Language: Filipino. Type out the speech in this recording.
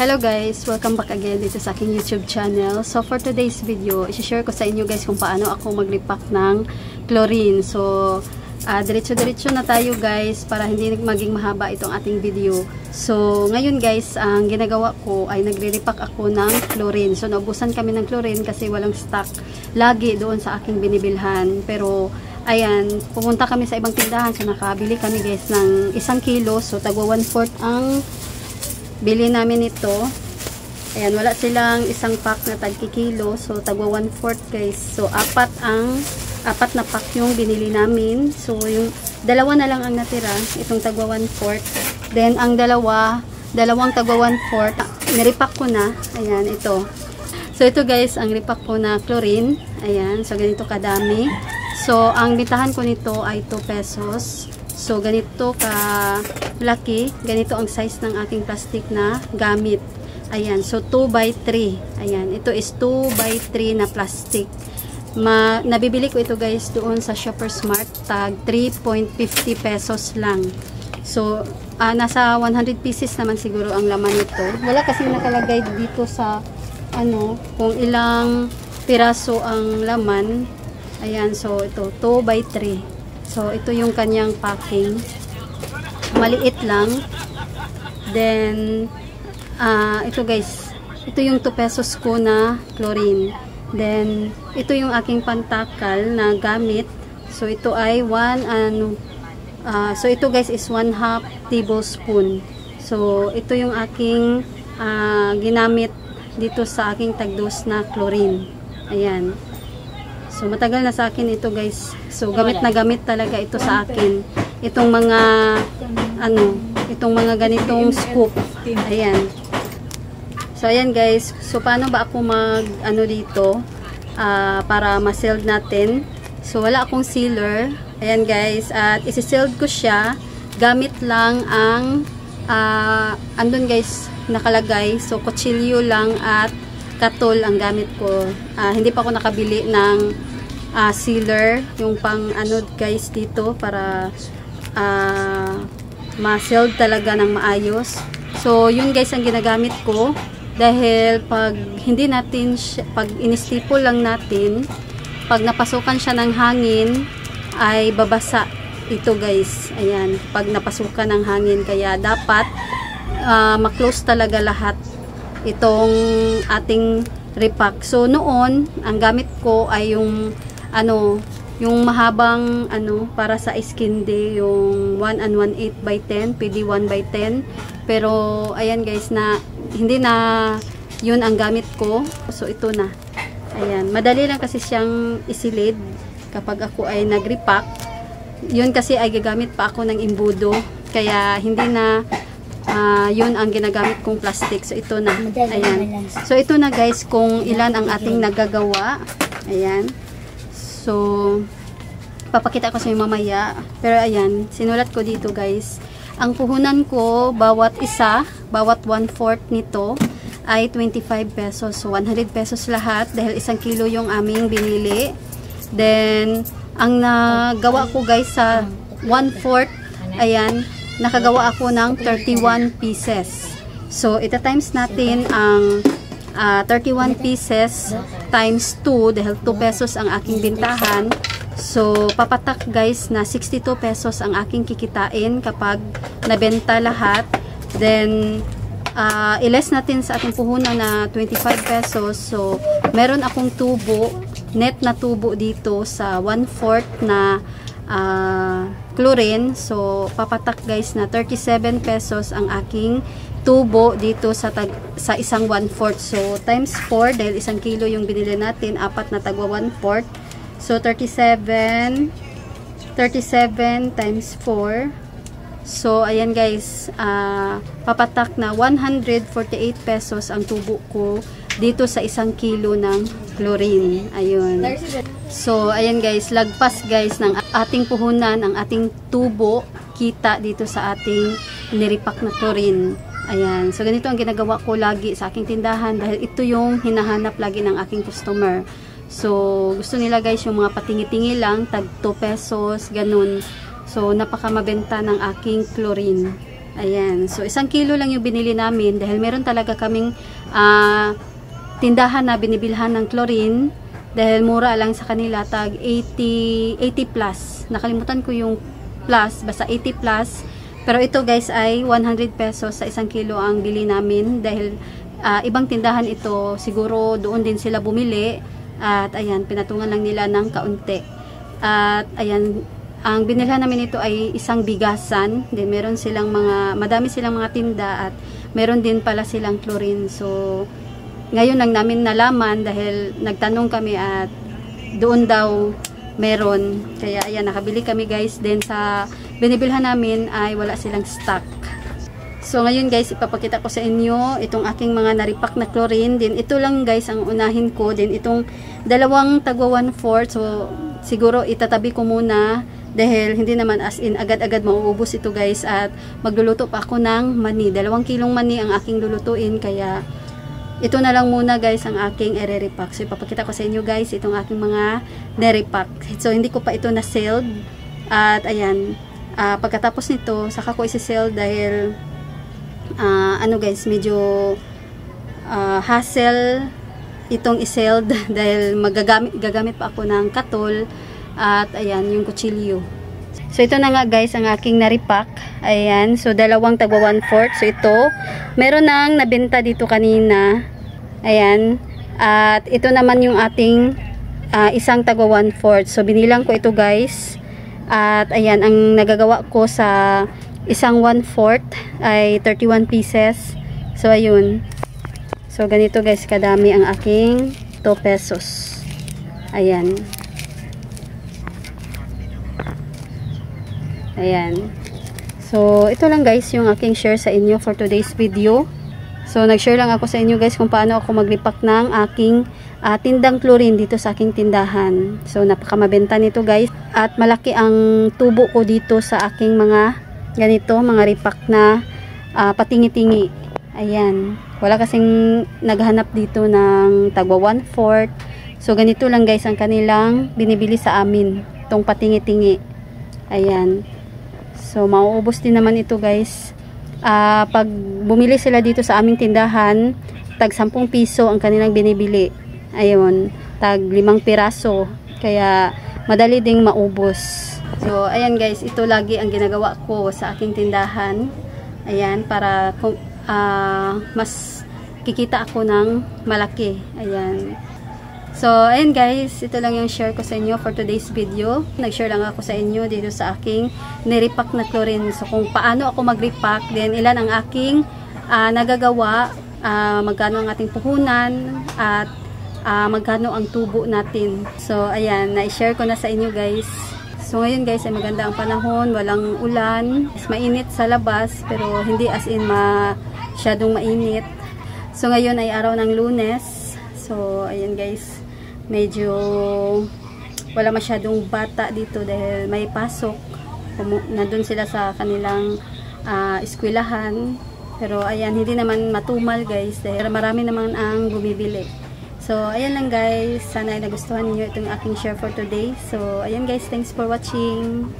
Hello guys! Welcome back again dito sa aking YouTube channel. So for today's video, i-share ko sa inyo guys kung paano ako mag-repack ng chlorine. So diretso-diretso na tayo guys para hindi maging mahaba itong ating video. So ngayon guys, ang ginagawa ko ay nagre-repack ako ng chlorine. So naubusan kami ng chlorine kasi walang stock lagi doon sa aking binibilhan. Pero ayan, pumunta kami sa ibang tindahan. So nakabili kami guys ng 1 kilo. So tagwa 1/4 ang bili namin ito. Ayan, wala silang isang pack na tag-kilo. So, tagwa 1/4 guys. So, apat na pack yung binili namin. So, yung dalawa na lang ang natira. Itong tagwa 1/4. Then, ang dalawang tagwa 1/4, nirepack ko na. Ayan, ito. So, ito guys, ang repack ko na chlorine. Ayan, so ganito kadami. So, ang bitahan ko nito ay 2 pesos. So, ganito ka-laki. Ganito ang size ng ating plastic na gamit. Ayan. So, 2x3. Ayan. Ito is 2x3 na plastic. Nabibili ko ito guys doon sa Shoppers Mart. Tag 3.50 pesos lang. So, nasa 100 pieces naman siguro ang laman nito. Wala kasing nakalagay dito sa kung ilang piraso ang laman. Ayan. So, ito 2x3. So, ito yung kanyang packing. Maliit lang. Then, ito guys. Ito yung 2 pesos ko na chlorine. Then, ito yung aking pantakal na gamit. So, ito ay so, ito guys is 1/2 tablespoon. So, ito yung aking ginamit dito sa aking tagdos na chlorine. Ayan. So, matagal na sa akin ito guys. So, gamit na gamit talaga ito sa akin. Itong mga, itong mga ganitong scoop. Ayan. So, ayan guys. So, paano ba ako dito, para ma-sealed natin? So, wala akong sealer. Ayan guys. At isi-sealed ko siya. Gamit lang ang, andun guys, nakalagay. So, kutsilyo lang at katol ang gamit ko. Hindi pa ako nakabili ng sealer, yung pang guys dito para ma-sealed talaga ng maayos. So yun guys ang ginagamit ko dahil pag hindi natin pag in-staple lang natin, pag napasukan siya ng hangin ay babasa ito guys. Ayan, pag napasukan ng hangin, kaya dapat ma-close talaga lahat itong ating repack. So noon ang gamit ko ay yung yung mahabang para sa skin day, yung 1 1/8 by 10, PD 1 by 10. Pero ayan guys, hindi na yun ang gamit ko. So ito na. Ayan, madali lang kasi siyang isilid kapag ako ay nag-repack. Yun kasi ay gagamit pa ako ng imbudo, kaya hindi na yun ang ginagamit kong plastic. So ito na. Ayan. So ito na guys kung ilan ang ating nagagawa. Ayan. So, papakita ko sa inyo mamaya. Pero ayan, sinulat ko dito guys. Ang puhunan ko, bawat 1/4 nito ay 25 pesos. So, 100 pesos lahat dahil 1 kilo yung aming binili. Then, ang nagawa ko guys sa 1/4, ayan, nakagawa ako ng 31 pieces. So, ita-times natin ang 31 pieces times 2 dahil 2 pesos ang aking bintahan. So, papatak guys na 62 pesos ang aking kikitain kapag nabenta lahat. Then, i-less natin sa ating puhunan na 25 pesos. So, meron akong tubo, net na tubo dito sa 1/4 na chlorine. So, papatak guys na 37 pesos ang aking tubo dito sa 1/4. So, times 4 dahil 1 kilo yung binili natin, 4 na tagwa 1/4. So, 37 times 4. So, ayan guys, papatak na 148 pesos ang tubo ko dito sa 1 kilo ng chlorine. Ayun. So, ayan guys, lagpas guys ng ating puhunan, ang ating tubo, kita dito sa ating nirepack na chlorine. Ayan. So, ganito ang ginagawa ko lagi sa aking tindahan dahil ito yung hinahanap lagi ng aking customer. So, gusto nila guys yung mga patingi-tingi lang, tag 2 pesos, ganun. So, napaka mabenta ng aking chlorine. Ayan. So, 1 kilo lang yung binili namin dahil meron talaga kaming tindahan na binibilhan ng chlorine dahil mura lang sa kanila, tag 80 plus. Nakalimutan ko yung plus, basta 80 plus. Pero ito guys ay 100 pesos sa 1 kilo ang bili namin dahil ibang tindahan ito, siguro doon din sila bumili at ayan, pinatungan lang nila ng kaunti. At ayan, ang binilhan namin ito ay isang bigasan. Then meron silang madami silang mga tinda at meron din pala silang chlorine. So ngayon lang namin nalaman dahil nagtanong kami at doon daw meron. Kaya ayan, nakabili kami guys. Then sa binibilhan namin ay wala silang stock. So ngayon guys, ipapakita ko sa inyo itong aking mga naripak na chlorine. Then ito lang guys ang unahin ko. Then itong dalawang tagwa 1/4. So siguro itatabi ko muna dahil hindi naman as in agad-agad mauubos ito guys. At magluluto pa ako ng mani. 2 kilong mani ang aking lulutuin. Kaya ito na lang muna guys ang aking ere-repack. So ipapakita ko sa inyo guys itong aking mga nare-repack. So hindi ko pa ito na-sealed. At ayan, pagkatapos nito saka ko isi-sealed dahil ano guys, medyo hassle itong i-sealed dahil gagamit pa ako ng katol at ayan yung kutsilyo. So ito na nga guys ang aking naripak. Ayan, so dalawang tagwa 1/4. So ito meron nang nabenta dito kanina. Ayan, at ito naman yung ating isang tagwa 1/4. So binilang ko ito guys. At ayan, ang nagagawa ko sa isang 1/4 ay 31 pieces. So ayun. So ganito guys kadami ang aking 2 pesos. Ayan. Ayan. So ito lang guys yung aking share sa inyo for today's video. So nag-share lang ako sa inyo guys kung paano ako maglipak ng aking tindang chlorine dito sa aking tindahan. So napakamabenta nito guys. At malaki ang tubo ko dito sa aking mga ganito, mga ripak na patingi-tingi. Ayan. Wala kasing naghanap dito ng tagwa 1/4. So ganito lang guys ang kanilang binibili sa amin. Itong patingi-tingi. Ayan. So mauubos din naman ito guys. Pag bumili sila dito sa aming tindahan, tag 10 piso ang kanilang binibili. Ayun, tag 5 piraso. Kaya madali ding maubos. So ayan guys, ito lagi ang ginagawa ko sa aking tindahan. Ayan, para mas kikita ako ng malaki. Ayan. So ayan guys, ito lang yung share ko sa inyo for today's video. Nag-share lang ako sa inyo dito sa aking nirepack na chlorine. So kung paano ako mag-repack, then ilan ang aking nagagawa, magkano ang ating puhunan, at magkano ang tubo natin. So ayan, na-share ko na sa inyo guys. So ngayon guys ay maganda ang panahon, walang ulan, mainit sa labas pero hindi as in masyadong mainit. So ngayon ay araw ng Lunes. So ayan guys, medyo wala masyadong bata dito dahil may pasok. Nandun sila sa kanilang eskwelahan. Pero ayan, hindi naman matumal guys dahil marami naman ang bumibili. So ayan lang guys, sana ay nagustuhan niyo itong aking share for today. So ayan guys, thanks for watching.